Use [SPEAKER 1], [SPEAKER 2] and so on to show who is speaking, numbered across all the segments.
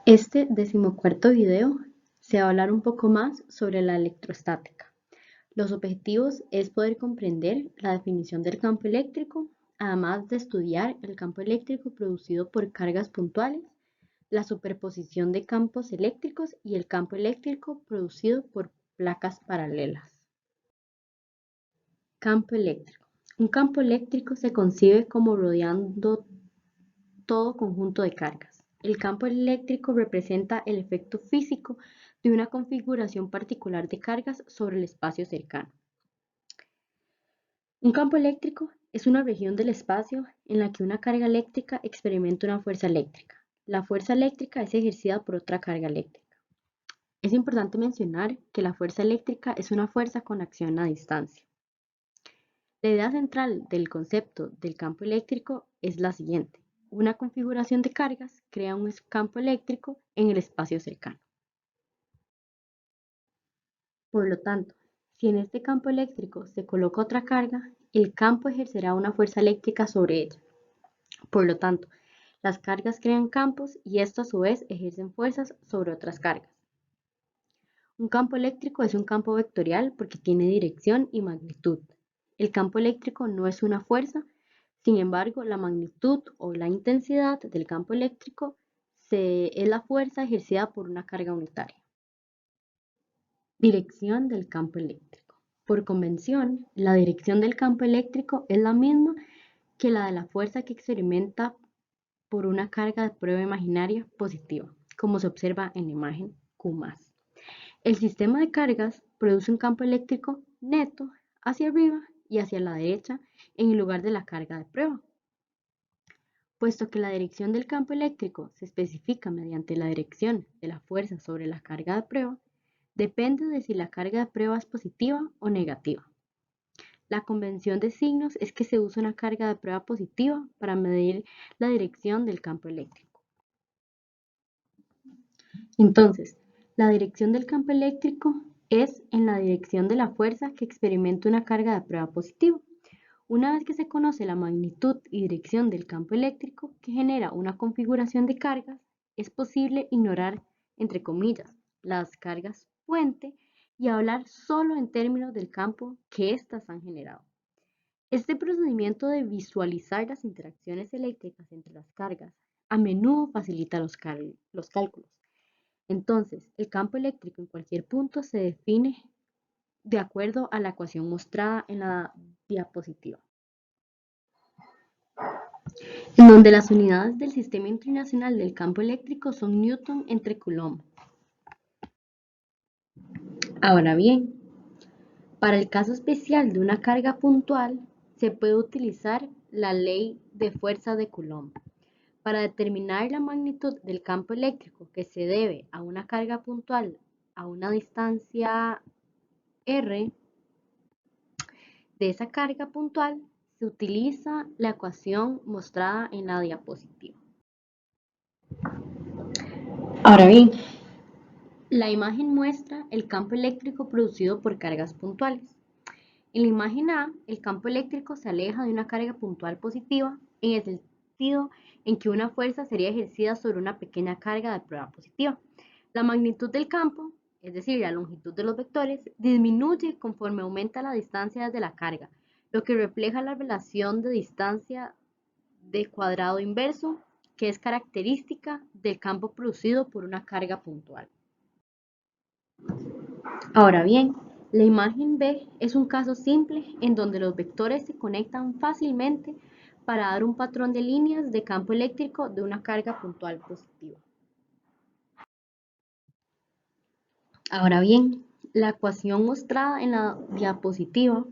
[SPEAKER 1] Este 14º video se va a hablar un poco más sobre la electrostática. Los objetivos es poder comprender la definición del campo eléctrico, además de estudiar el campo eléctrico producido por cargas puntuales, la superposición de campos eléctricos y el campo eléctrico producido por placas paralelas. Campo eléctrico. Un campo eléctrico se concibe como rodeando todo conjunto de cargas. El campo eléctrico representa el efecto físico de una configuración particular de cargas sobre el espacio cercano. Un campo eléctrico es una región del espacio en la que una carga eléctrica experimenta una fuerza eléctrica. La fuerza eléctrica es ejercida por otra carga eléctrica. Es importante mencionar que la fuerza eléctrica es una fuerza con acción a distancia. La idea central del concepto del campo eléctrico es la siguiente. Una configuración de cargas crea un campo eléctrico en el espacio cercano. Por lo tanto, si en este campo eléctrico se coloca otra carga, el campo ejercerá una fuerza eléctrica sobre ella. Por lo tanto, las cargas crean campos y estos a su vez ejercen fuerzas sobre otras cargas. Un campo eléctrico es un campo vectorial porque tiene dirección y magnitud. El campo eléctrico no es una fuerza, sin embargo, la magnitud o la intensidad del campo eléctrico es la fuerza ejercida por una carga unitaria. Dirección del campo eléctrico. Por convención, la dirección del campo eléctrico es la misma que la de la fuerza que experimenta por una carga de prueba imaginaria positiva, como se observa en la imagen Q+. El sistema de cargas produce un campo eléctrico neto hacia arriba y hacia la derecha en el lugar de la carga de prueba. Puesto que la dirección del campo eléctrico se especifica mediante la dirección de la fuerza sobre la carga de prueba, depende de si la carga de prueba es positiva o negativa. La convención de signos es que se usa una carga de prueba positiva para medir la dirección del campo eléctrico. Entonces, la dirección del campo eléctrico es en la dirección de la fuerza que experimenta una carga de prueba positiva. Una vez que se conoce la magnitud y dirección del campo eléctrico que genera una configuración de cargas, es posible ignorar, entre comillas, las cargas fuente y hablar solo en términos del campo que éstas han generado. Este procedimiento de visualizar las interacciones eléctricas entre las cargas a menudo facilita los cálculos. Entonces, el campo eléctrico en cualquier punto se define de acuerdo a la ecuación mostrada en la diapositiva, en donde las unidades del Sistema Internacional del Campo Eléctrico son Newton entre Coulomb. Ahora bien, para el caso especial de una carga puntual, se puede utilizar la ley de fuerza de Coulomb. Para determinar la magnitud del campo eléctrico que se debe a una carga puntual a una distancia r de esa carga puntual, se utiliza la ecuación mostrada en la diapositiva. Ahora bien, la imagen muestra el campo eléctrico producido por cargas puntuales. En la imagen A, el campo eléctrico se aleja de una carga puntual positiva en el sentido en que una fuerza sería ejercida sobre una pequeña carga de prueba positiva. La magnitud del campo, es decir, la longitud de los vectores, disminuye conforme aumenta la distancia desde la carga, lo que refleja la relación de distancia de cuadrado inverso, que es característica del campo producido por una carga puntual. Ahora bien, la imagen B es un caso simple en donde los vectores se conectan fácilmente para dar un patrón de líneas de campo eléctrico de una carga puntual positiva. Ahora bien, la ecuación mostrada en la diapositiva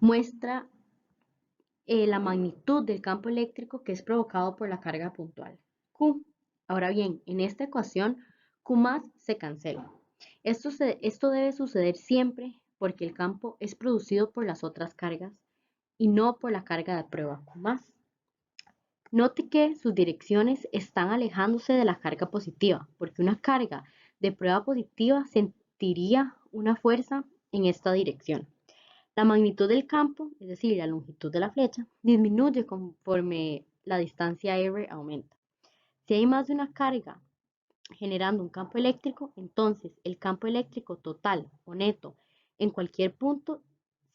[SPEAKER 1] muestra la magnitud del campo eléctrico que es provocado por la carga puntual, Q. Ahora bien, en esta ecuación, Q+ se cancela. Esto debe suceder siempre porque el campo es producido por las otras cargas y no por la carga de prueba Q+. Note que sus direcciones están alejándose de la carga positiva, porque una carga de prueba positiva sentiría una fuerza en esta dirección. La magnitud del campo, es decir, la longitud de la flecha, disminuye conforme la distancia r aumenta. Si hay más de una carga generando un campo eléctrico, entonces el campo eléctrico total o neto en cualquier punto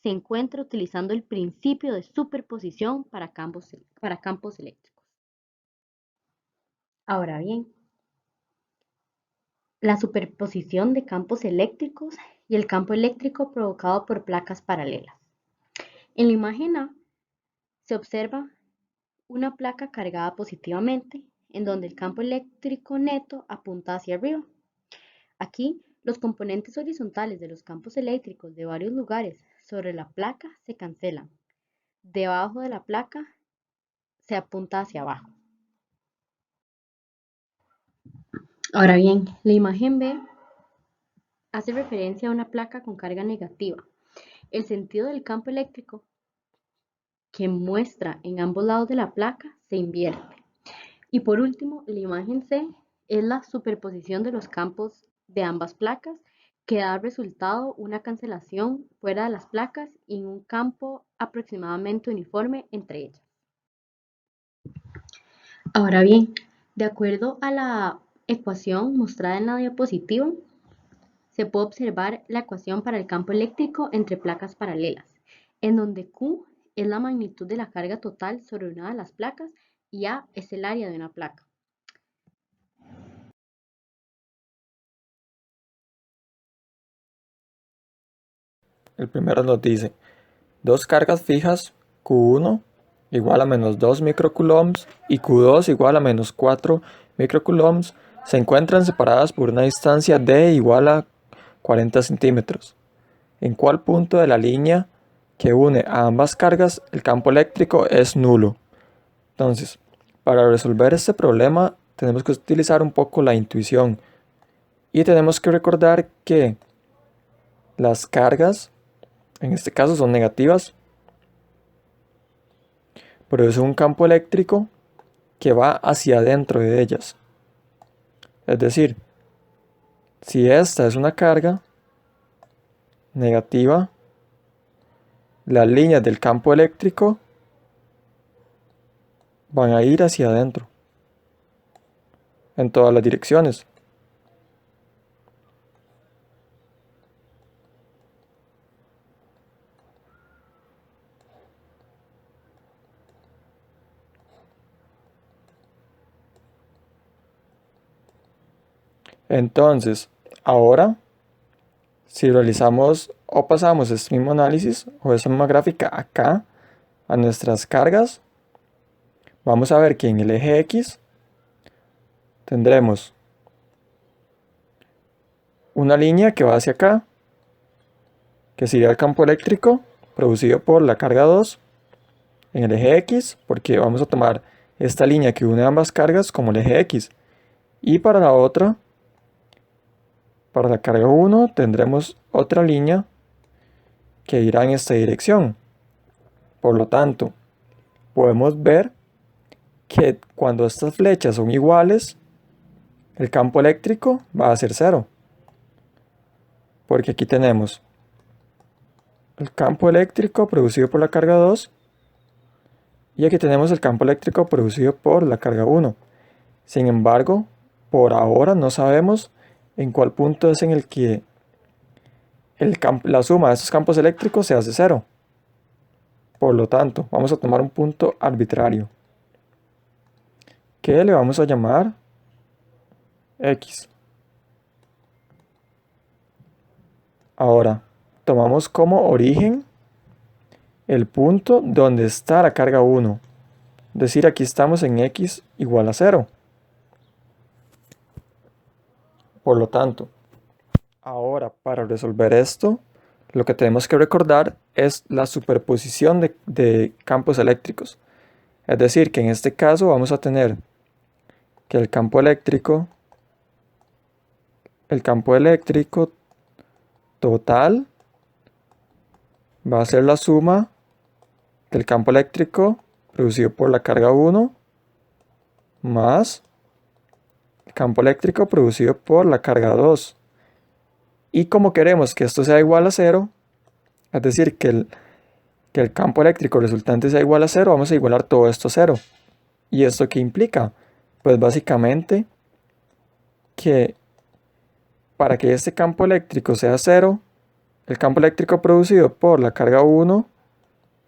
[SPEAKER 1] se encuentra utilizando el principio de superposición para campos eléctricos. Ahora bien, la superposición de campos eléctricos y el campo eléctrico provocado por placas paralelas. En la imagen A se observa una placa cargada positivamente, en donde el campo eléctrico neto apunta hacia arriba. Aquí, los componentes horizontales de los campos eléctricos de varios lugares sobre la placa se cancelan. Debajo de la placa se apunta hacia abajo. Ahora bien, la imagen B hace referencia a una placa con carga negativa. El sentido del campo eléctrico que muestra en ambos lados de la placa se invierte. Y por último, la imagen C es la superposición de los campos de ambas placas que da resultado una cancelación fuera de las placas y en un campo aproximadamente uniforme entre ellas. Ahora bien, de acuerdo a la ecuación mostrada en la diapositiva, se puede observar la ecuación para el campo eléctrico entre placas paralelas, en donde Q es la magnitud de la carga total sobre una de las placas y A es el área de una placa.
[SPEAKER 2] El primero nos dice, dos cargas fijas Q1 igual a menos 2 microcoulombs y Q2 igual a menos 4 microcoulombs se encuentran separadas por una distancia d igual a 40 centímetros. ¿En cuál punto de la línea que une a ambas cargas el campo eléctrico es nulo? Entonces, para resolver este problema tenemos que utilizar un poco la intuición y tenemos que recordar que las cargas, en este caso son negativas, produce un campo eléctrico que va hacia adentro de ellas. Es decir, si esta es una carga negativa, las líneas del campo eléctrico van a ir hacia adentro, en todas las direcciones. Entonces, ahora, si realizamos o pasamos este mismo análisis o esta misma gráfica acá a nuestras cargas, vamos a ver que en el eje X tendremos una línea que va hacia acá, que sería el campo eléctrico producido por la carga 2 en el eje X, porque vamos a tomar esta línea que une ambas cargas como el eje X. Y para la otra, para la carga 1, tendremos otra línea que irá en esta dirección. Por lo tanto, podemos ver que cuando estas flechas son iguales, el campo eléctrico va a ser 0. Porque aquí tenemos el campo eléctrico producido por la carga 2 y aquí tenemos el campo eléctrico producido por la carga 1. Sin embargo, por ahora no sabemos en cuál punto es en el que la suma de estos campos eléctricos se hace 0. Por lo tanto, vamos a tomar un punto arbitrario, que le vamos a llamar X. Ahora, tomamos como origen el punto donde está la carga 1. Es decir, aquí estamos en X igual a 0. Por lo tanto, ahora para resolver esto, lo que tenemos que recordar es la superposición de campos eléctricos. Es decir, que en este caso vamos a tener que el campo eléctrico total va a ser la suma del campo eléctrico producido por la carga 1 más el campo eléctrico producido por la carga 2. Y como queremos que esto sea igual a 0, es decir, que el campo eléctrico resultante sea igual a 0, vamos a igualar todo esto a 0. ¿Y esto qué implica? Pues básicamente que para que este campo eléctrico sea cero, el campo eléctrico producido por la carga 1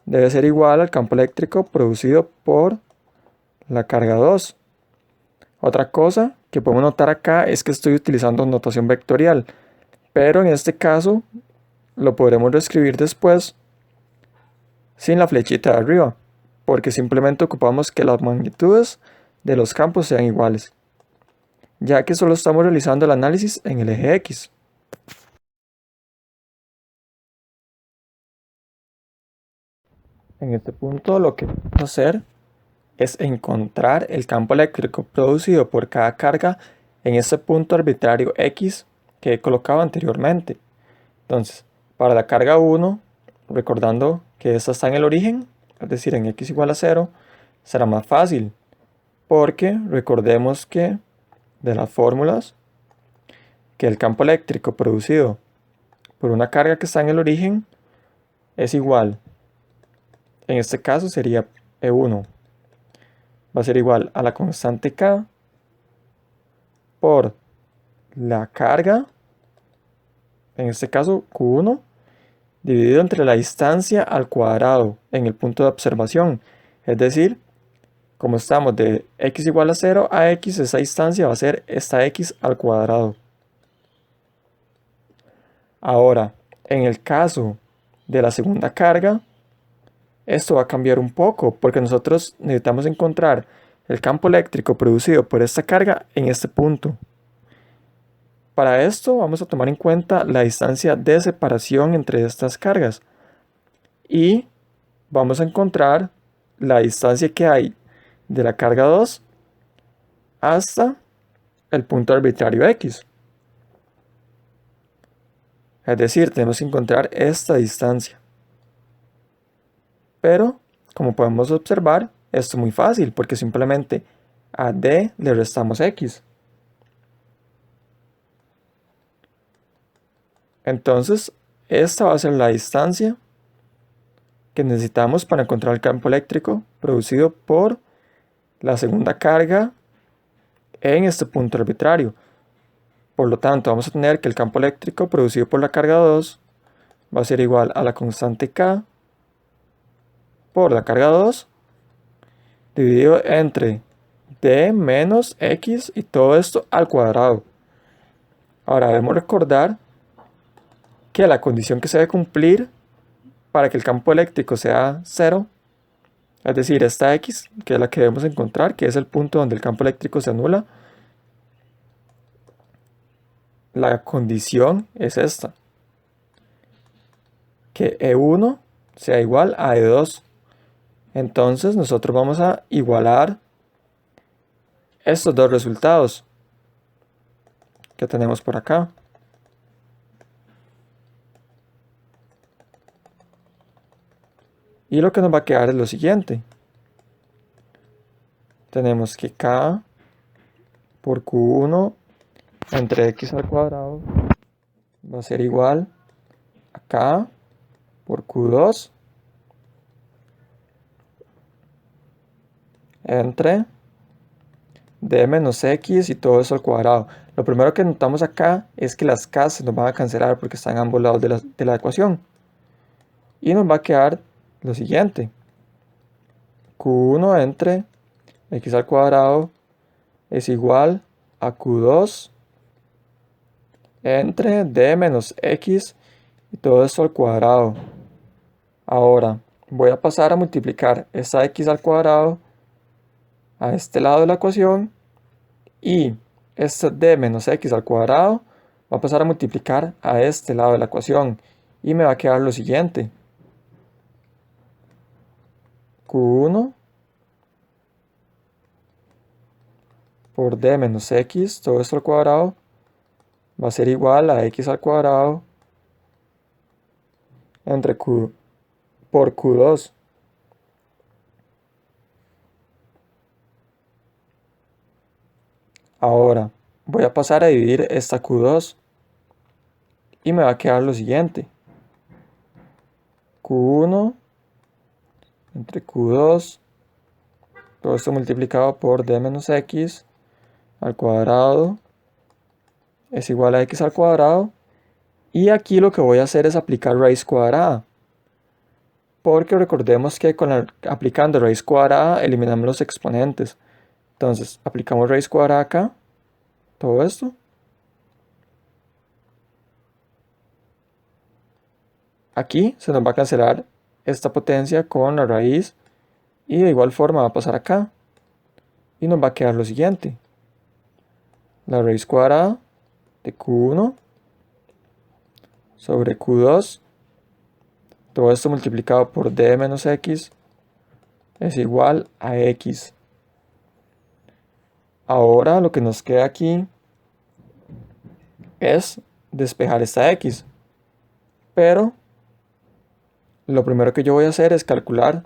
[SPEAKER 2] debe ser igual al campo eléctrico producido por la carga 2. Otra cosa que podemos notar acá es que estoy utilizando notación vectorial, pero en este caso lo podremos reescribir después sin la flechita de arriba, porque simplemente ocupamos que las magnitudes de los campos sean iguales, ya que solo estamos realizando el análisis en el eje X. En este punto lo que vamos a hacer es encontrar el campo eléctrico producido por cada carga en este punto arbitrario X que he colocado anteriormente. Entonces, para la carga 1, recordando que esta está en el origen, es decir, en X igual a 0, será más fácil, porque recordemos que de las fórmulas, que el campo eléctrico producido por una carga que está en el origen es igual, en este caso sería E1, va a ser igual a la constante K por la carga, en este caso Q1, dividido entre la distancia al cuadrado en el punto de observación. Es decir, como estamos de x igual a 0 a x, esa distancia va a ser esta x al cuadrado. Ahora, en el caso de la segunda carga, esto va a cambiar un poco, porque nosotros necesitamos encontrar el campo eléctrico producido por esta carga en este punto. Para esto vamos a tomar en cuenta la distancia de separación entre estas cargas y vamos a encontrar la distancia que hay de la carga 2 hasta el punto arbitrario X. Es decir, tenemos que encontrar esta distancia. Pero, como podemos observar, esto es muy fácil porque simplemente a D le restamos X. Entonces, esta va a ser la distancia que necesitamos para encontrar el campo eléctrico producido por la segunda carga en este punto arbitrario. Por lo tanto, vamos a tener que el campo eléctrico producido por la carga 2 va a ser igual a la constante K por la carga 2 dividido entre D menos X y todo esto al cuadrado. Ahora debemos recordar que la condición que se debe cumplir para que el campo eléctrico sea 0, es decir, esta X, que es la que debemos encontrar, que es el punto donde el campo eléctrico se anula, la condición es esta, que E1 sea igual a E2. Entonces nosotros vamos a igualar estos dos resultados que tenemos por acá. Y lo que nos va a quedar es lo siguiente. Tenemos que K por Q1 entre X al cuadrado va a ser igual a K por Q2 entre D menos X y todo eso al cuadrado. Lo primero que notamos acá es que las K se nos van a cancelar porque están a ambos lados de la ecuación. Y nos va a quedar lo siguiente. Q1 entre X al cuadrado es igual a Q2 entre D menos X y todo esto al cuadrado. Ahora voy a pasar a multiplicar esta X al cuadrado a este lado de la ecuación y este D menos X al cuadrado va a pasar a multiplicar a este lado de la ecuación y me va a quedar lo siguiente. Q1 por D menos X, todo esto al cuadrado, va a ser igual a X al cuadrado entre Q por Q2. Ahora voy a pasar a dividir esta Q2 y me va a quedar lo siguiente. Q1 entre Q2 Todo esto multiplicado por d menos x al cuadrado es igual a x al cuadrado. Y aquí lo que voy a hacer es aplicar raíz cuadrada. Porque recordemos que aplicando raíz cuadrada eliminamos los exponentes. Entonces aplicamos raíz cuadrada acá. Todo esto. Aquí se nos va a cancelar esta potencia con la raíz. Y de igual forma va a pasar acá. Y nos va a quedar lo siguiente. La raíz cuadrada de Q1 sobre Q2. Todo esto multiplicado por d menos x es igual a x. Ahora lo que nos queda aquí es despejar esta x. Pero lo primero que yo voy a hacer es calcular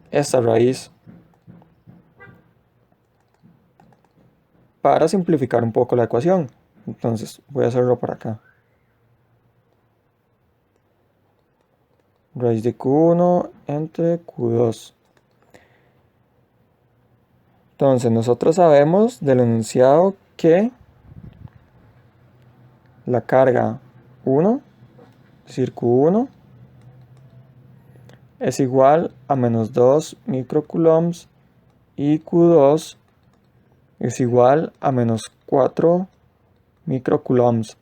[SPEAKER 2] esta raíz para simplificar un poco la ecuación. Entonces voy a hacerlo por acá. Raíz de Q1 entre Q2. Entonces nosotros sabemos del enunciado que la carga 1, es decir Q1, es igual a menos 2 microcoulombs y Q2 es igual a menos 4 microcoulombs.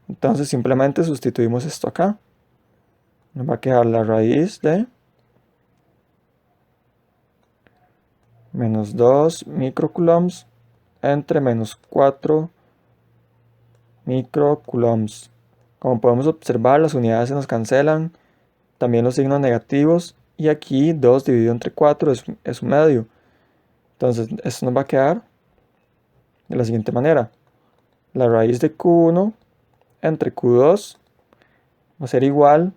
[SPEAKER 2] Entonces simplemente sustituimos esto acá. Nos va a quedar la raíz de menos 2 microcoulombs entre menos 4 microcoulombs. Como podemos observar, las unidades se nos cancelan, también los signos negativos, y aquí 2 dividido entre 4 es un medio. Entonces esto nos va a quedar de la siguiente manera. La raíz de Q1 entre Q2 va a ser igual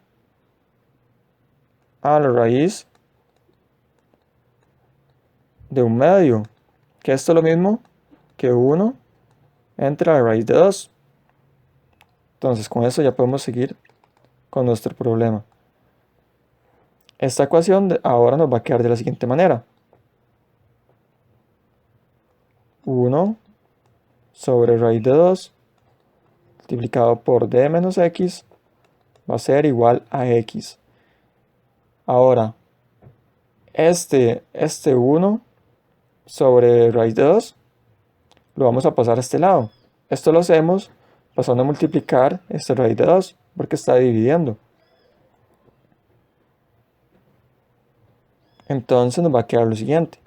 [SPEAKER 2] a la raíz de un medio, que esto es lo mismo que 1 entre la raíz de 2. Entonces con eso ya podemos seguir con nuestro problema. Esta ecuación ahora nos va a quedar de la siguiente manera. 1 sobre raíz de 2 multiplicado por d menos x va a ser igual a x. Ahora, este 1 sobre raíz de 2 lo vamos a pasar a este lado. Esto lo hacemos pasando a multiplicar esta raíz de 2 porque está dividiendo. Entonces nos va a quedar lo siguiente.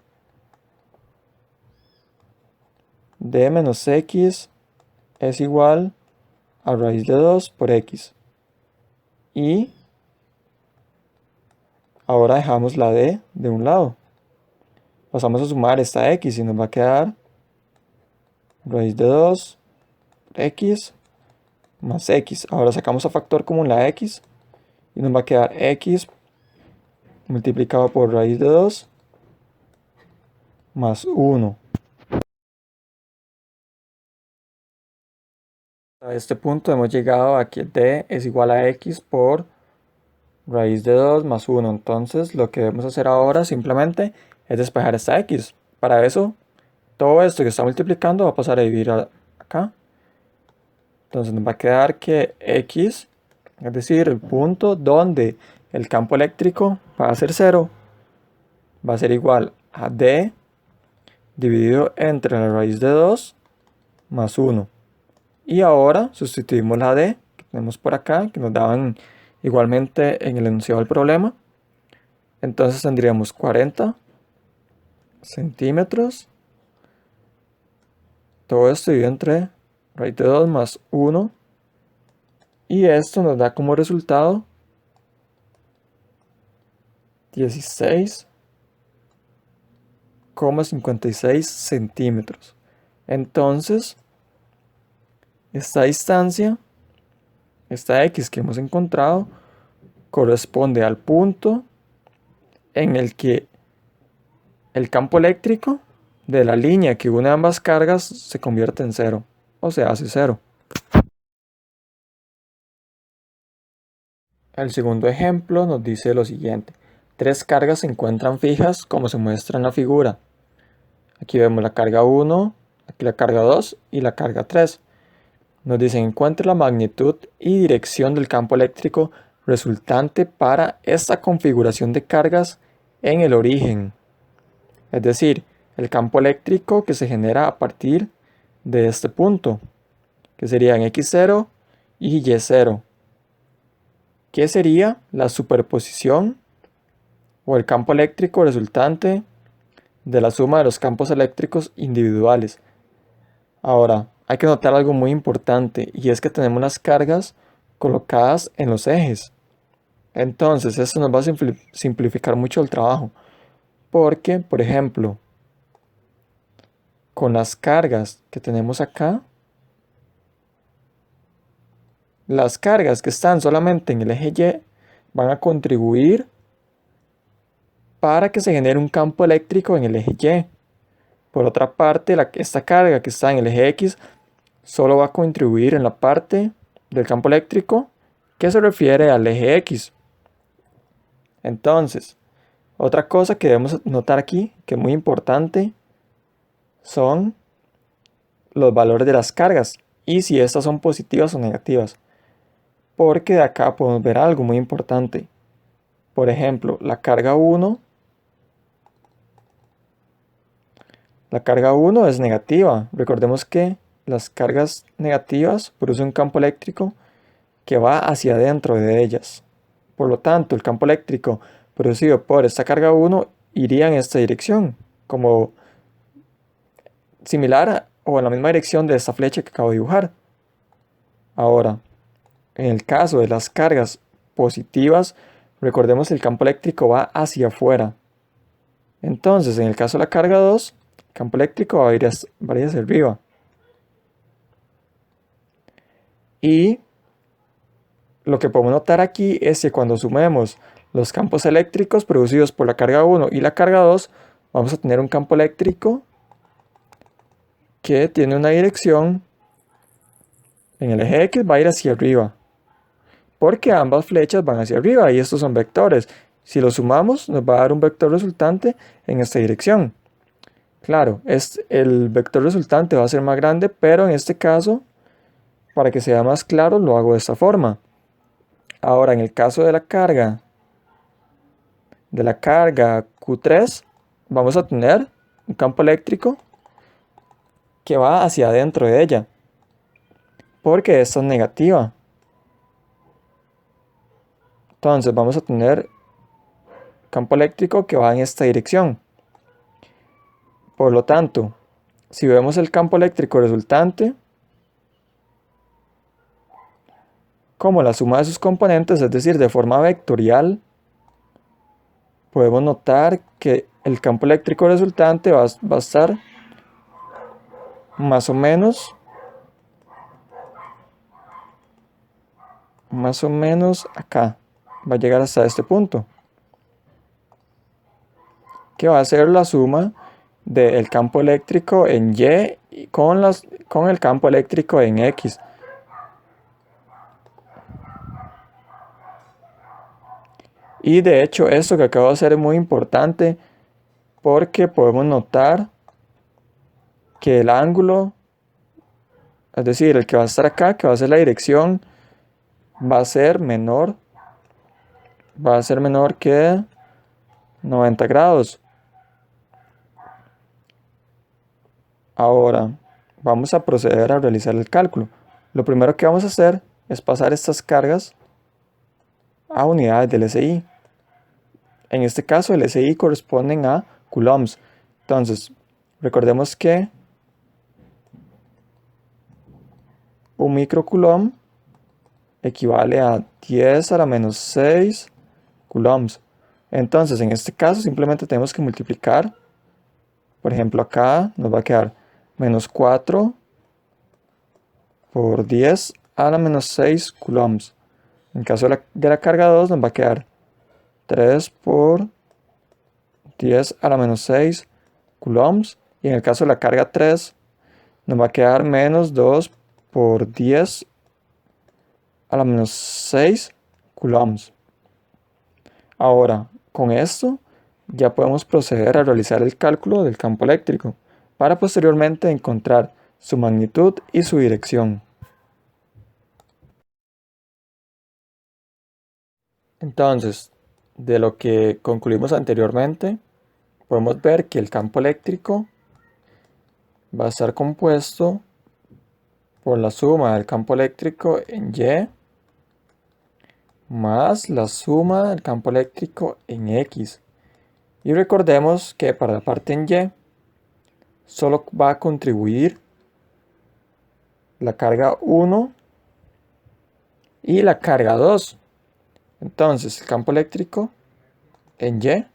[SPEAKER 2] D menos x es igual a raíz de 2 por x. Y ahora dejamos la d de un lado. Pasamos a sumar esta x y nos va a quedar raíz de 2 por x más x. Ahora sacamos a factor común la x y nos va a quedar x multiplicado por raíz de 2 más 1. A este punto hemos llegado a que d es igual a x por raíz de 2 más 1. Entonces lo que debemos hacer ahora simplemente es despejar esta x. Para eso, todo esto que está multiplicando va a pasar a dividir acá. Entonces nos va a quedar que x, es decir, el punto donde el campo eléctrico va a ser 0, va a ser igual a d dividido entre la raíz de 2 más 1. Y ahora sustituimos la d que tenemos por acá, que nos daban igualmente en el enunciado del problema. Entonces tendríamos 40 centímetros. Todo esto dividido entre raíz de 2 más 1. Y esto nos da como resultado 16,56 centímetros. Entonces, esta distancia, esta x que hemos encontrado, corresponde al punto en el que el campo eléctrico de la línea que une ambas cargas se convierte en 0, o se hace 0. El segundo ejemplo nos dice lo siguiente. tres cargas se encuentran fijas como se muestra en la figura. Aquí vemos la carga 1, aquí la carga 2 y la carga 3. Nos dicen encuentre la magnitud y dirección del campo eléctrico resultante para esta configuración de cargas en el origen. Es decir, el campo eléctrico que se genera a partir de este punto, que serían X0 y Y0. ¿Qué sería la superposición o el campo eléctrico resultante de la suma de los campos eléctricos individuales? Ahora, hay que notar algo muy importante y es que tenemos las cargas colocadas en los ejes. Entonces, esto nos va a simplificar mucho el trabajo. Porque, por ejemplo, con las cargas que tenemos acá, las cargas que están solamente en el eje Y van a contribuir para que se genere un campo eléctrico en el eje Y. Por otra parte, esta carga que está en el eje X solo va a contribuir en la parte del campo eléctrico que se refiere al eje X. Entonces, otra cosa que debemos notar aquí, que es muy importante, son los valores de las cargas y si estas son positivas o negativas. Porque de acá podemos ver algo muy importante. Por ejemplo, la carga 1 es negativa. Recordemos que las cargas negativas producen un campo eléctrico que va hacia adentro de ellas. Por lo tanto, el campo eléctrico producido por esta carga 1 iría en esta dirección, como similar o en la misma dirección de esta flecha que acabo de dibujar. Ahora, en el caso de las cargas positivas, recordemos que el campo eléctrico va hacia afuera. Entonces, en el caso de la carga 2, el campo eléctrico va a ir hacia arriba. Y lo que podemos notar aquí es que cuando sumemos los campos eléctricos producidos por la carga 1 y la carga 2, vamos a tener un campo eléctrico que tiene una dirección en el eje X, va a ir hacia arriba. Porque ambas flechas van hacia arriba y estos son vectores. Si los sumamos, nos va a dar un vector resultante en esta dirección. Claro, el vector resultante va a ser más grande, pero en este caso, para que sea más claro, lo hago de esta forma. Ahora, en el caso de la carga Q3, vamos a tener un campo eléctrico que va hacia adentro de ella, porque esta es negativa. Entonces vamos a tener campo eléctrico que va en esta dirección. Por lo tanto, si vemos el campo eléctrico resultante como la suma de sus componentes, es decir, de forma vectorial, podemos notar que el campo eléctrico resultante va a estar más o menos acá. Va a llegar hasta este punto, que va a ser la suma del campo eléctrico en Y con el campo eléctrico en X. Y de hecho esto que acabo de hacer es muy importante porque podemos notar que el ángulo, es decir, el que va a estar acá, que va a ser la dirección, va a ser menor que 90 grados. Ahora vamos a proceder a realizar el cálculo. Lo primero que vamos a hacer es pasar estas cargas a unidades del SI. En este caso el SI corresponden a coulombs. Entonces, recordemos que un microcoulomb equivale a 10 a la menos 6 coulombs. Entonces, en este caso simplemente tenemos que multiplicar. Por ejemplo, acá nos va a quedar menos 4 por 10 a la menos 6 coulombs. En caso de la carga 2 nos va a quedar 3 por 10 a la menos 6 coulombs. Y en el caso de la carga 3 nos va a quedar menos 2 por 10 a la menos 6 coulombs. Ahora, con esto ya podemos proceder a realizar el cálculo del campo eléctrico para posteriormente encontrar su magnitud y su dirección. Entonces, de lo que concluimos anteriormente, podemos ver que el campo eléctrico va a estar compuesto por la suma del campo eléctrico en Y más la suma del campo eléctrico en X. Y recordemos que para la parte en Y solo va a contribuir la carga 1 y la carga 2. Entonces el campo eléctrico en Y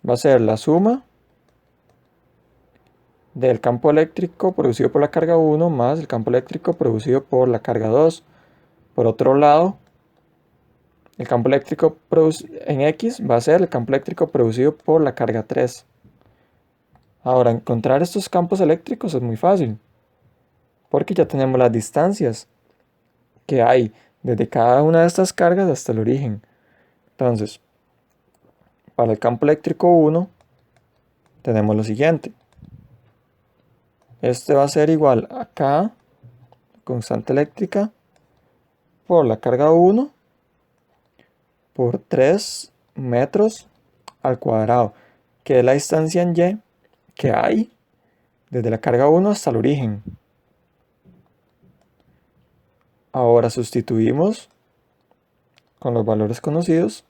[SPEAKER 2] va a ser la suma del campo eléctrico producido por la carga 1 más el campo eléctrico producido por la carga 2. Por otro lado, el campo eléctrico en X va a ser el campo eléctrico producido por la carga 3. Ahora, encontrar estos campos eléctricos es muy fácil, porque ya tenemos las distancias que hay desde cada una de estas cargas hasta el origen. Entonces, para el campo eléctrico 1, tenemos lo siguiente. Este va a ser igual a K, constante eléctrica, por la carga 1, por 3 metros al cuadrado, que es la distancia en Y que hay desde la carga 1 hasta el origen. Ahora sustituimos con los valores conocidos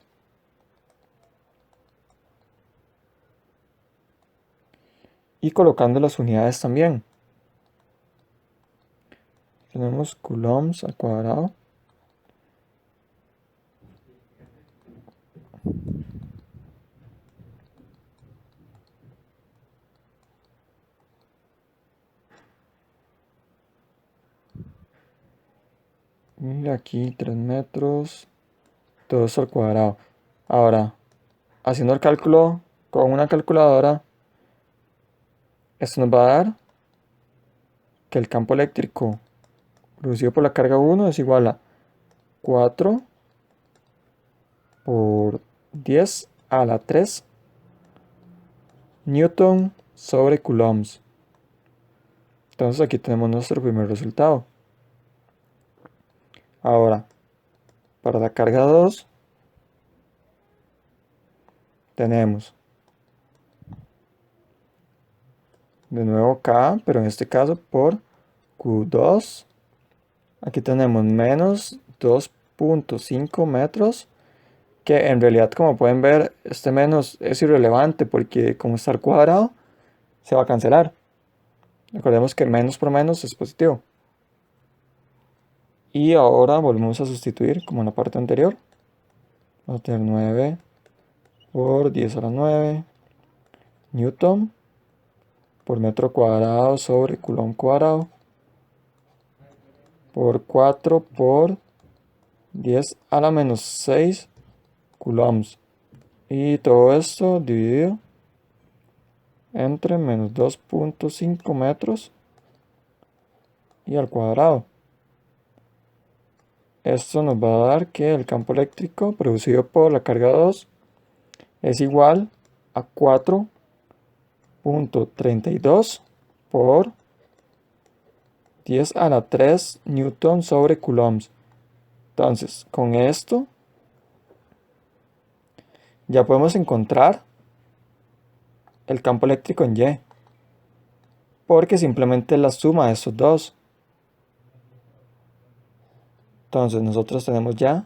[SPEAKER 2] y colocando las unidades también. Tenemos coulombs al cuadrado y aquí 3 metros, todo esto al cuadrado. Ahora, haciendo el cálculo con una calculadora, esto nos va a dar que el campo eléctrico producido por la carga 1 es igual a 4 por 10 a la 3 newton sobre coulombs. Entonces aquí tenemos nuestro primer resultado. Ahora, para la carga 2, tenemos de nuevo K, pero en este caso por Q2. Aquí tenemos menos 2.5 metros, que en realidad, como pueden ver, este menos es irrelevante porque como está al cuadrado, se va a cancelar. Recordemos que menos por menos es positivo. Y ahora volvemos a sustituir como en la parte anterior. Vamos a tener 9 por 10 a la 9 newton por metro cuadrado sobre coulomb cuadrado por 4 por 10 a la menos 6 coulombs. Y todo esto dividido entre menos 2.5 metros y al cuadrado. Esto nos va a dar que el campo eléctrico producido por la carga 2 es igual a 4.32 por 10 a la 3 newton sobre coulombs. Entonces, con esto ya podemos encontrar el campo eléctrico en Y, porque simplemente es la suma de estos dos. Entonces nosotros tenemos ya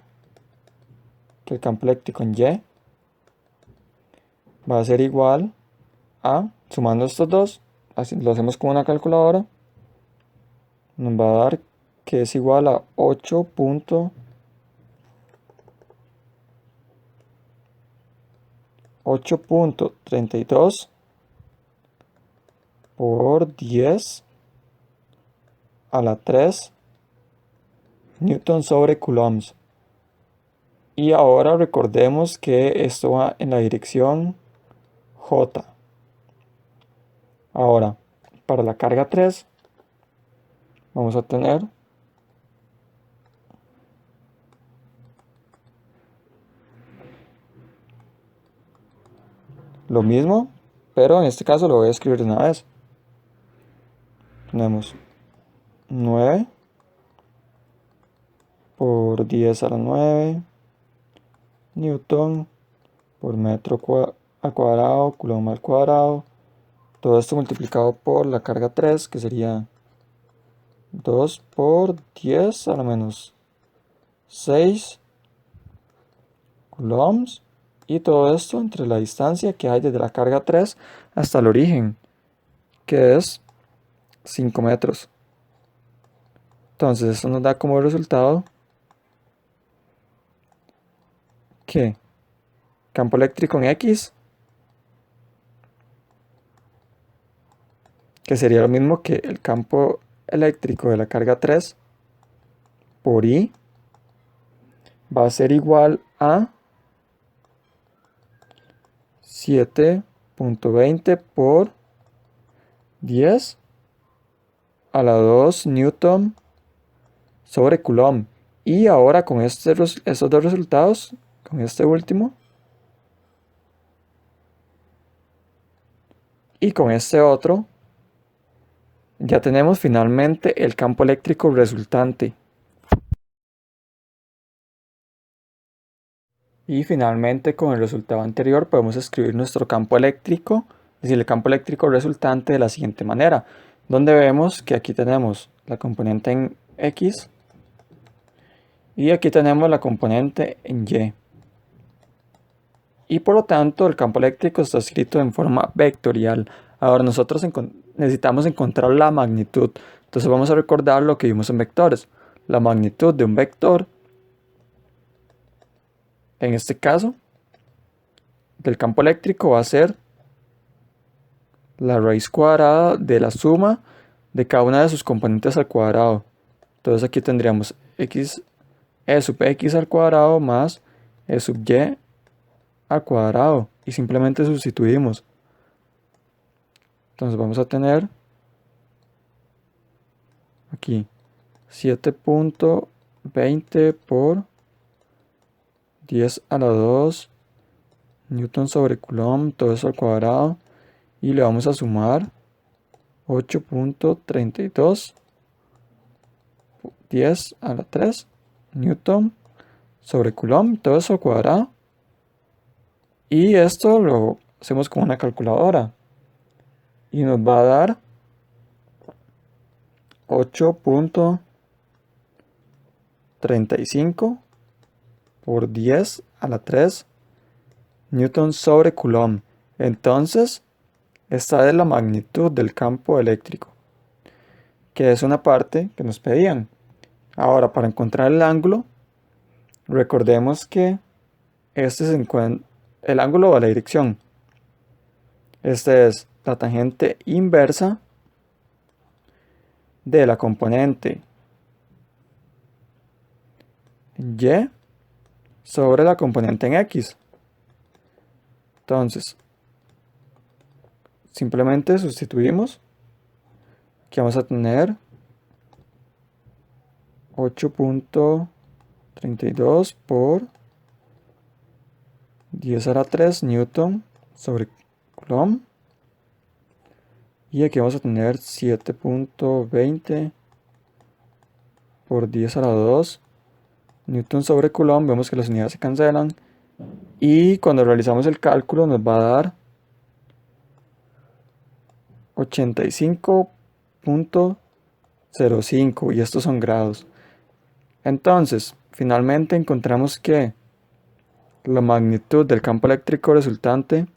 [SPEAKER 2] que el campo eléctrico en Y va a ser igual a, sumando estos dos, así lo hacemos con una calculadora, nos va a dar que es igual a 8.32 por 10 a la 3 newton sobre coulombs. Y ahora recordemos que esto va en la dirección J. Ahora, para la carga 3, vamos a tener lo mismo, pero en este caso lo voy a escribir de una vez. Tenemos 9 por 10 a la 9 newton por metro al cuadrado, coulomb al cuadrado. Todo esto multiplicado por la carga 3, que sería 2 por 10 a la menos 6 coulombs. Y todo esto entre la distancia que hay desde la carga 3 hasta el origen, que es 5 metros. Entonces esto nos da como resultado que campo eléctrico en X, que sería lo mismo que el campo eléctrico de la carga 3 por I, va a ser igual a 7.20 por 10 a la 2 newton sobre coulomb. Y ahora con estos dos resultados, con este último y con este otro, ya tenemos finalmente el campo eléctrico resultante. Y finalmente con el resultado anterior podemos escribir nuestro campo eléctrico, es decir, el campo eléctrico resultante de la siguiente manera, donde vemos que aquí tenemos la componente en X y aquí tenemos la componente en Y. Y por lo tanto el campo eléctrico está escrito en forma vectorial. Ahora nosotros necesitamos encontrar la magnitud. Entonces vamos a recordar lo que vimos en vectores. La magnitud de un vector, en este caso, del campo eléctrico va a ser la raíz cuadrada de la suma de cada una de sus componentes al cuadrado. Entonces aquí tendríamos e sub x al cuadrado más e sub y al cuadrado. Y simplemente sustituimos. Entonces vamos a tener aquí 7.20 por 10 a la 2 newton sobre coulomb, todo eso al cuadrado, y le vamos a sumar 8.32 10 a la 3 newton sobre coulomb, todo eso al cuadrado, y esto lo hacemos con una calculadora y nos va a dar 8.35 por 10 a la 3 newton sobre coulomb. Entonces, esta es la magnitud del campo eléctrico, que es una parte que nos pedían. Ahora, para encontrar el ángulo, recordemos que este es el ángulo o la dirección. Este es la tangente inversa de la componente Y sobre la componente en X. Entonces, simplemente sustituimos. Aquí vamos a tener 8.32 por 10 a la 3 newton sobre coulomb. Y aquí vamos a tener 7.20 por 10 a la 2 newton sobre coulomb. Vemos que las unidades se cancelan. Y cuando realizamos el cálculo nos va a dar 85.05 y estos son grados. Entonces, finalmente encontramos que la magnitud del campo eléctrico resultante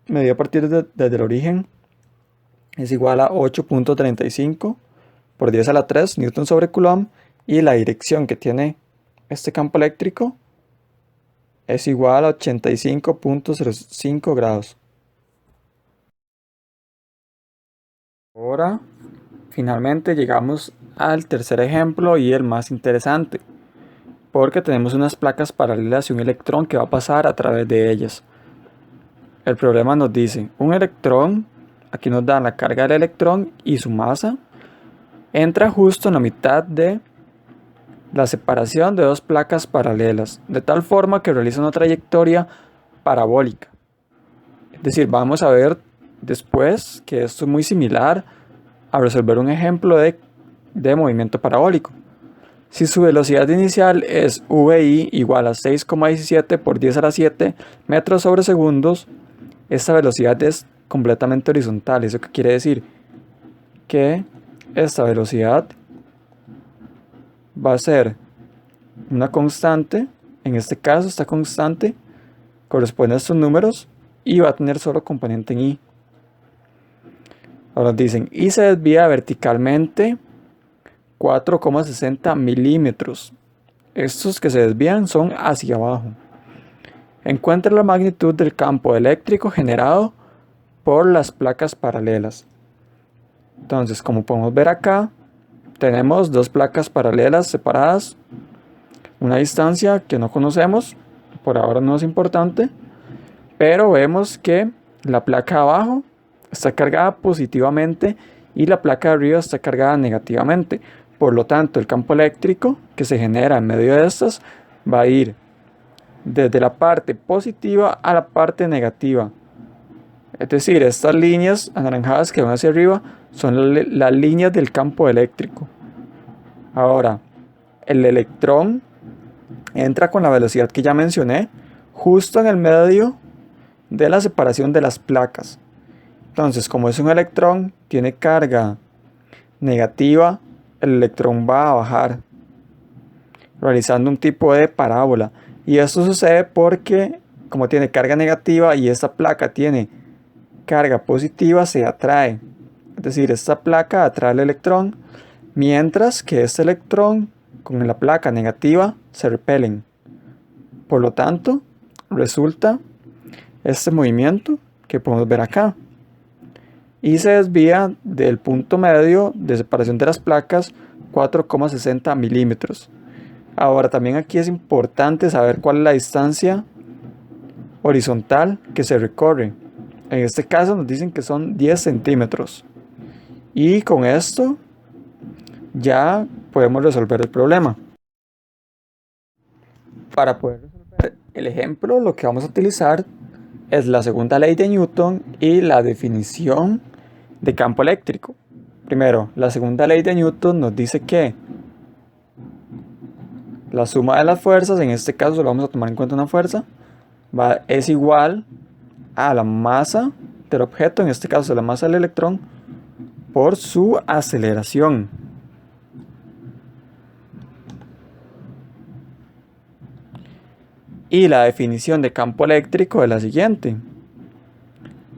[SPEAKER 2] medida a partir desde el origen es igual a 8.35 por 10 a la 3 newton sobre coulomb, y la dirección que tiene este campo eléctrico es igual a 85.05 grados. Ahora, finalmente llegamos al tercer ejemplo y el más interesante, porque tenemos unas placas paralelas y un electrón que va a pasar a través de ellas. El problema nos dice, un electrón, aquí nos dan la carga del electrón y su masa, entra justo en la mitad de la separación de dos placas paralelas, de tal forma que realiza una trayectoria parabólica. Es decir, vamos a ver después que esto es muy similar a resolver un ejemplo de movimiento parabólico. Si su velocidad inicial es VI igual a 6,17 por 10 a la 7 metros sobre segundos, esta velocidad es completamente horizontal. ¿Eso qué quiere decir? Que esta velocidad va a ser una constante. En este caso, esta constante corresponde a estos números y va a tener solo componente en I. Ahora nos dicen, y se desvía verticalmente 4,60 milímetros. Estos que se desvían son hacia abajo. Encuentra la magnitud del campo eléctrico generado por las placas paralelas. Entonces, como podemos ver acá, tenemos dos placas paralelas separadas, una distancia que no conocemos, por ahora no es importante, pero vemos que la placa de abajo está cargada positivamente y la placa de arriba está cargada negativamente. Por lo tanto, el campo eléctrico que se genera en medio de estas va a ir desde la parte positiva a la parte negativa. Es decir, estas líneas anaranjadas que van hacia arriba son las líneas del campo eléctrico. Ahora, el electrón entra con la velocidad que ya mencioné justo en el medio de la separación de las placas. Entonces, como es un electrón, tiene carga negativa, el electrón va a bajar, realizando un tipo de parábola. Y esto sucede porque, como tiene carga negativa y esta placa tiene carga positiva, se atrae. Es decir, esta placa atrae al electrón, mientras que este electrón con la placa negativa se repelen. Por lo tanto, resulta este movimiento que podemos ver acá. Y se desvía del punto medio de separación de las placas 4,60 milímetros. Ahora, también aquí es importante saber cuál es la distancia horizontal que se recorre. En este caso nos dicen que son 10 centímetros. Y con esto ya podemos resolver el problema. Para poder resolver el ejemplo, lo que vamos a utilizar es la segunda ley de Newton y la definición de campo eléctrico. Primero, la segunda ley de Newton nos dice que la suma de las fuerzas, en este caso solo vamos a tomar en cuenta una fuerza, es igual a la masa del objeto, en este caso la masa del electrón, por su aceleración. Y la definición de campo eléctrico es la siguiente.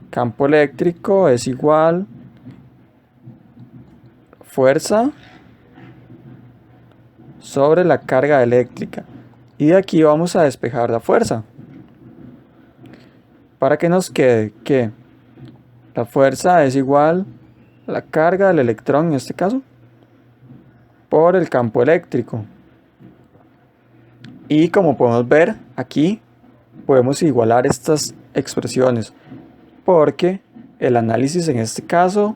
[SPEAKER 2] Campo eléctrico es igual fuerza sobre la carga eléctrica. Y de aquí vamos a despejar la fuerza, para que nos quede que la fuerza es igual a la carga del electrón, en este caso, por el campo eléctrico. Y como podemos ver aquí, podemos igualar estas expresiones, porque el análisis en este caso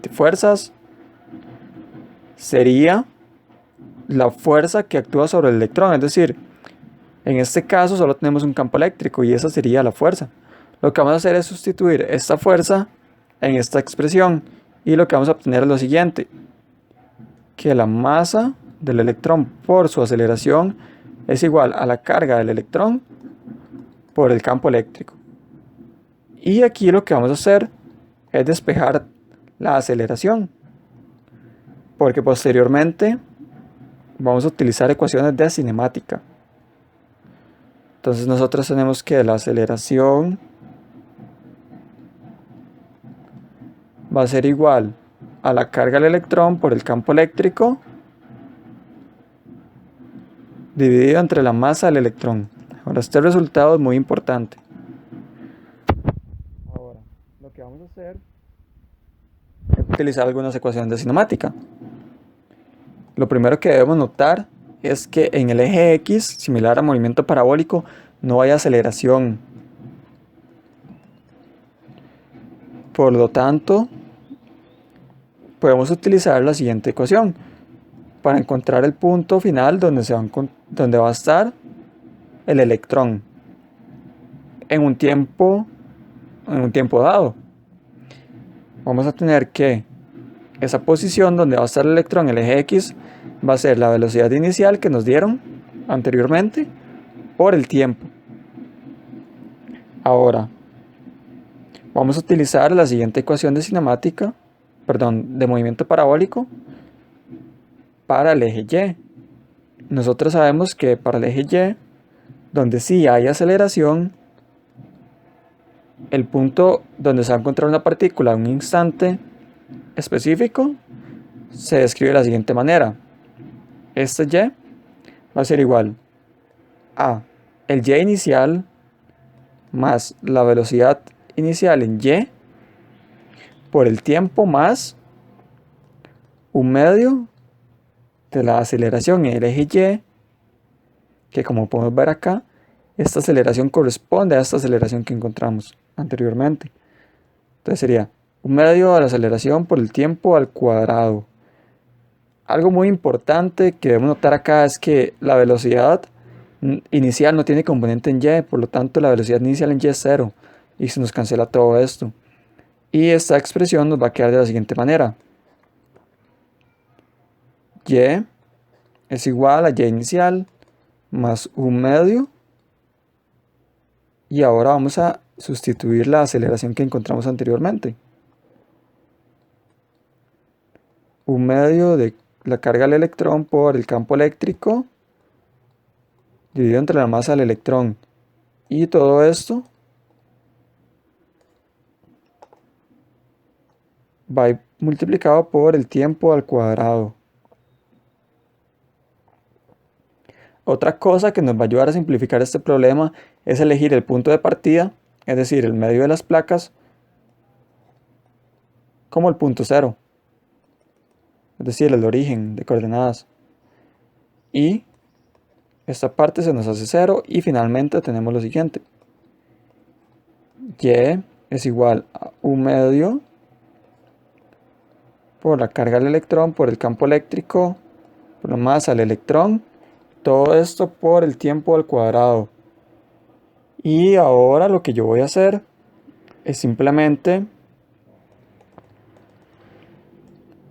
[SPEAKER 2] de fuerzas sería la fuerza que actúa sobre el electrón. Es decir, en este caso solo tenemos un campo eléctrico y esa sería la fuerza. Lo que vamos a hacer es sustituir esta fuerza en esta expresión y lo que vamos a obtener es lo siguiente, que la masa del electrón por su aceleración es igual a la carga del electrón por el campo eléctrico. Y aquí lo que vamos a hacer es despejar la aceleración, porque posteriormente vamos a utilizar ecuaciones de cinemática. Entonces nosotros tenemos que la aceleración va a ser igual a la carga del electrón por el campo eléctrico dividido entre la masa del electrón. Ahora este resultado es muy importante. Ahora lo que vamos a hacer es utilizar algunas ecuaciones de cinemática. Lo primero que debemos notar es que en el eje X, similar a movimiento parabólico, no hay aceleración. Por lo tanto, podemos utilizar la siguiente ecuación para encontrar el punto final donde va a estar el electrón en un tiempo en un tiempo dado. Vamos a tener que esa posición donde va a estar el electrón, el eje X, va a ser la velocidad inicial que nos dieron anteriormente por el tiempo. Ahora, vamos a utilizar la siguiente ecuación de cinemática, de movimiento parabólico para el eje Y. Nosotros sabemos que para el eje Y, donde sí hay aceleración, el punto donde se va a encontrar una partícula en un instante específico se describe de la siguiente manera. Este Y va a ser igual a el Y inicial más la velocidad inicial en Y por el tiempo más un medio de la aceleración en el eje Y, que como podemos ver acá, esta aceleración corresponde a esta aceleración que encontramos anteriormente. Entonces sería un medio de la aceleración por el tiempo al cuadrado. Algo muy importante que debemos notar acá es que la velocidad inicial no tiene componente en Y, por lo tanto la velocidad inicial en Y es 0 y se nos cancela todo esto. Y esta expresión nos va a quedar de la siguiente manera. Y es igual a Y inicial más un medio. Y ahora vamos a sustituir la aceleración que encontramos anteriormente. Un medio de la carga del electrón por el campo eléctrico dividido entre la masa del electrón. Y todo esto va multiplicado por el tiempo al cuadrado. Otra cosa que nos va a ayudar a simplificar este problema es elegir el punto de partida, es decir, el medio de las placas, como el punto cero, es decir, el origen de coordenadas. Y esta parte se nos hace 0 y finalmente tenemos lo siguiente. Y es igual a un medio por la carga del electrón, por el campo eléctrico, por la masa del electrón, todo esto por el tiempo al cuadrado. Y ahora lo que yo voy a hacer es simplemente,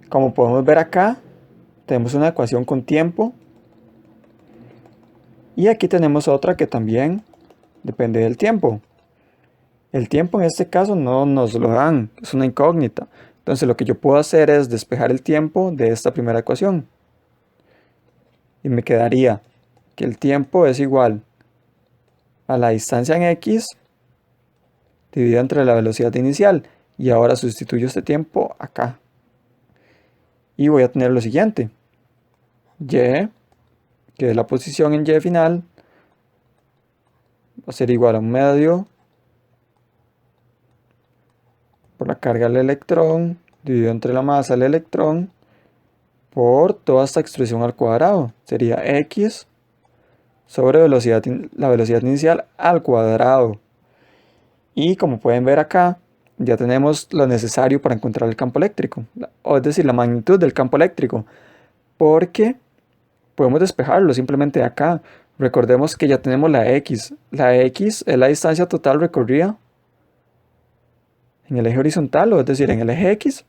[SPEAKER 2] como podemos ver acá, tenemos una ecuación con tiempo. Y aquí tenemos otra que también depende del tiempo. El tiempo en este caso no nos lo dan, es una incógnita. Entonces lo que yo puedo hacer es despejar el tiempo de esta primera ecuación. Y me quedaría que el tiempo es igual a la distancia en X dividida entre la velocidad inicial. Y ahora sustituyo este tiempo acá. Y voy a tener lo siguiente. Y, que es la posición en Y final, va a ser igual a un medio por la carga del electrón dividido entre la masa del electrón por toda esta expresión al cuadrado. Sería X sobre la velocidad inicial al cuadrado. Y como pueden ver acá, ya tenemos lo necesario para encontrar el campo eléctrico, o es decir, la magnitud del campo eléctrico, porque podemos despejarlo simplemente de acá. Recordemos que ya tenemos la X. La X es la distancia total recorrida en el eje horizontal, o es decir, en el eje X.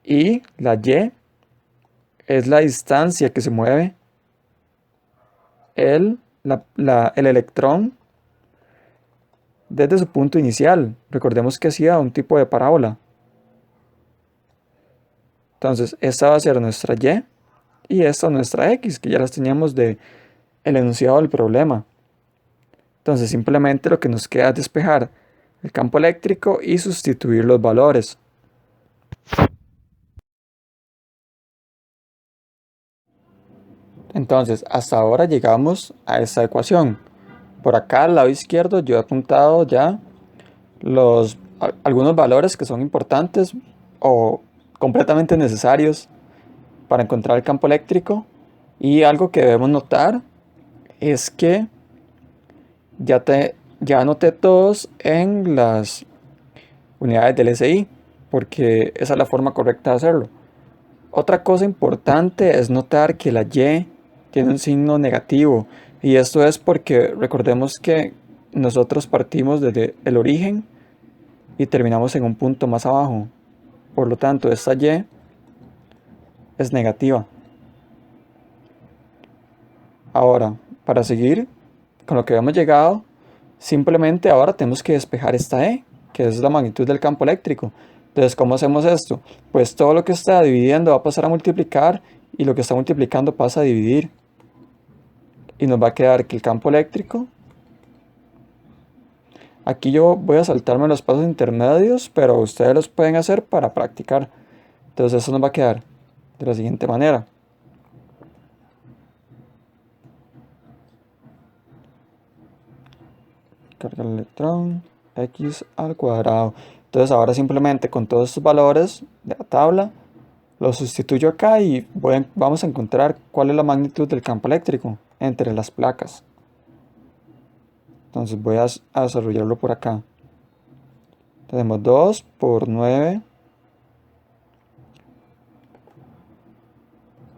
[SPEAKER 2] Y la Y es la distancia que se mueve el electrón desde su punto inicial. Recordemos que hacía un tipo de parábola. Entonces, esta va a ser nuestra Y y esta nuestra X, que ya las teníamos del enunciado del problema. Entonces, simplemente lo que nos queda es despejar el campo eléctrico y sustituir los valores. Entonces, hasta ahora llegamos a esta ecuación. Por acá al lado izquierdo yo he apuntado ya algunos valores que son importantes o completamente necesarios para encontrar el campo eléctrico. Y algo que debemos notar es que ya anoté todos en las unidades del SI, porque esa es la forma correcta de hacerlo. Otra cosa importante es notar que la Y tiene un signo negativo, y esto es porque recordemos que nosotros partimos desde el origen y terminamos en un punto más abajo. Por lo tanto, esta Y es negativa. Ahora, para seguir con lo que habíamos llegado, simplemente ahora tenemos que despejar esta E, que es la magnitud del campo eléctrico. Entonces, ¿cómo hacemos esto? Pues todo lo que está dividiendo va a pasar a multiplicar y lo que está multiplicando pasa a dividir. Y nos va a quedar que el campo eléctrico, aquí yo voy a saltarme los pasos intermedios, pero ustedes los pueden hacer para practicar. Entonces eso nos va a quedar de la siguiente manera. Carga del electrón, x al cuadrado. Entonces ahora simplemente con todos estos valores de la tabla, los sustituyo acá y vamos a encontrar cuál es la magnitud del campo eléctrico entre las placas. Entonces voy a desarrollarlo por acá. Tenemos 2 por 9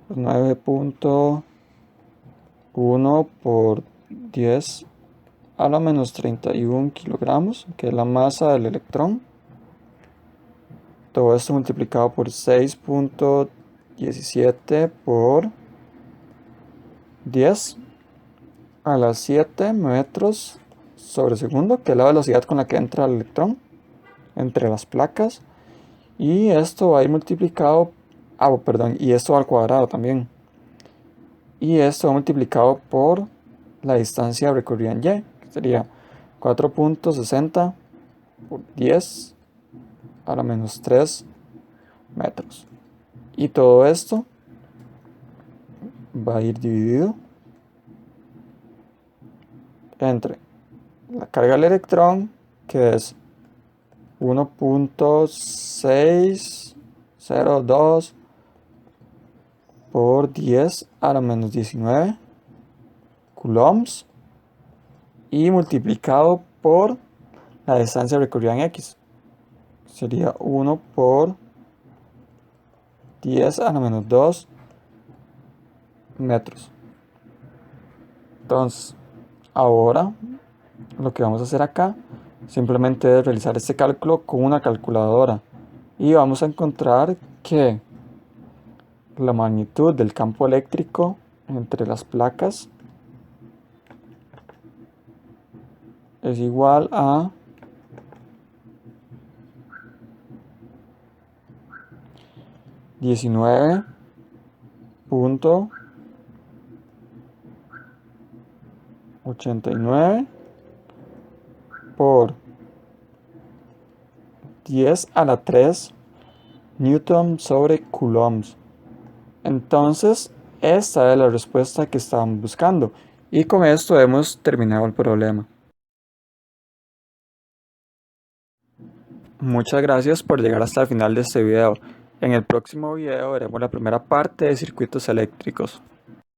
[SPEAKER 2] por 9.1 por 10 a la menos 31 kilogramos, que es la masa del electrón. Todo esto multiplicado por 6.17 por 10 a las 7 metros sobre segundo, que es la velocidad con la que entra el electrón entre las placas. Y esto va a ir multiplicado, y esto al cuadrado también. Y esto va multiplicado por la distancia recorrida en Y, que sería 4.60 por 10 a la menos 3 metros. Y todo esto va a ir dividido entre la carga del electrón, que es 1.602 por 10 a la menos 19 coulombs, y multiplicado por la distancia recorrida en X. Sería 1 por 10 a la menos 2 metros. Entonces, ahora lo que vamos a hacer acá simplemente es realizar este cálculo con una calculadora y vamos a encontrar que la magnitud del campo eléctrico entre las placas es igual a 19.89 por 10 a la 3 newton sobre coulombs. Entonces, esta es la respuesta que estábamos buscando. Y con esto hemos terminado el problema. Muchas gracias por llegar hasta el final de este video. En el próximo video veremos la primera parte de circuitos eléctricos.